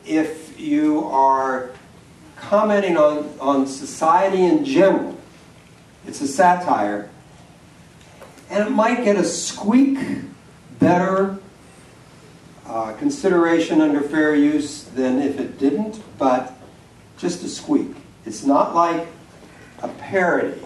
if you are commenting on society in general, it's a satire, and it might get a squeak better consideration under fair use than if it didn't, but just a squeak. It's not like a parody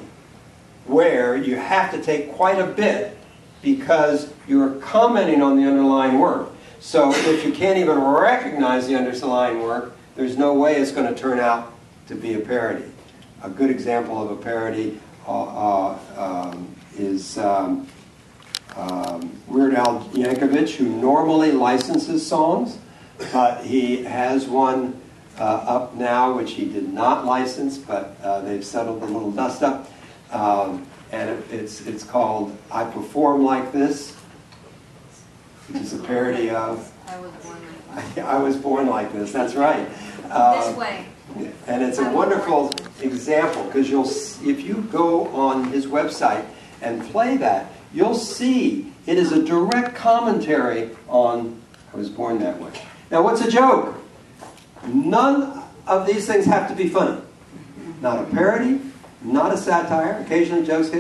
where you have to take quite a bit because you're commenting on the underlying work. So if you can't even recognize the underlying work, there's no way it's going to turn out to be a parody. A good example of a parody is Weird Al Yankovic, who normally licenses songs, but he has one up now which he did not license, but they've settled a little dust up. And it's called I Perform Like This, which is a parody of I Was Born Like This. That's right. This way. And it's a wonderful example, because if you go on his website and play that, you'll see it is a direct commentary on I Was Born That Way. Now, what's a joke? None of these things have to be funny. Not a parody, not a satire. Occasionally judges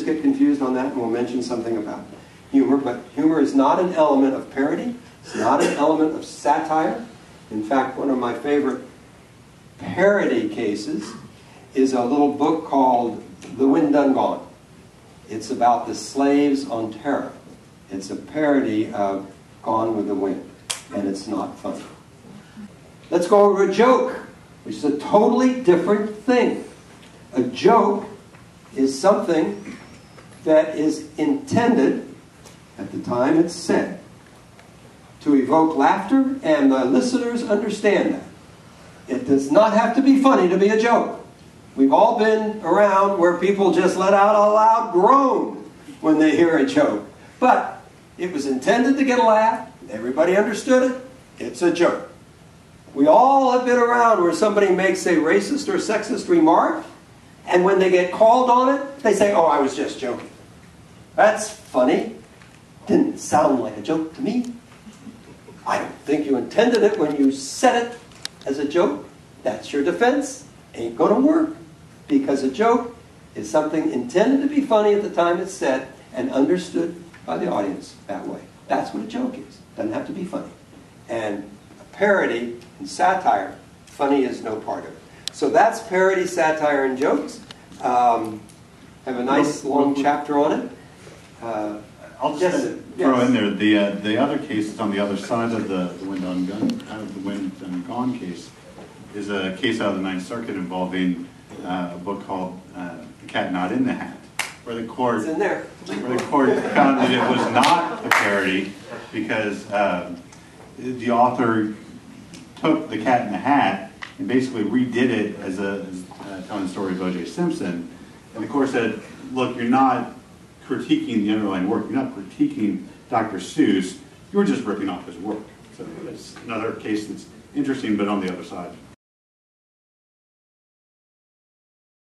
get confused on that, and we'll mention something about humor, but humor is not an element of parody. It's not an element of satire. In fact, one of my favorite parody cases is a little book called The Wind Done Gone. It's about the slaves on Terra. It's a parody of Gone with the Wind, and it's not funny. Let's go over a joke, which is a totally different thing. A joke is something that is intended, at the time it's said, to evoke laughter, and the listeners understand that. It does not have to be funny to be a joke. We've all been around where people just let out a loud groan when they hear a joke. But it was intended to get a laugh. Everybody understood it. It's a joke. We all have been around where somebody makes a racist or sexist remark, and when they get called on it, they say, "Oh, I was just joking." That's funny. Didn't sound like a joke to me. I don't think you intended it when you said it as a joke. That's your defense. Ain't going to work. Because a joke is something intended to be funny at the time it's said and understood by the audience that way. That's what a joke is. Doesn't have to be funny. And a parody and satire, funny is no part of it. So that's parody, satire, and jokes. Have a nice long chapter on it. I'll just throw in there the other case that's on the other side of the Wind Done Gone case is a case out of the Ninth Circuit involving a book called The Cat Not in the Hat, where the court found that it was not a parody because the author took The Cat in the Hat and basically redid it as telling the story of O.J. Simpson, and the court said, "Look, you're not critiquing the underlying work. You're not critiquing Dr. Seuss. You're just ripping off his work." So it's another case that's interesting, but on the other side.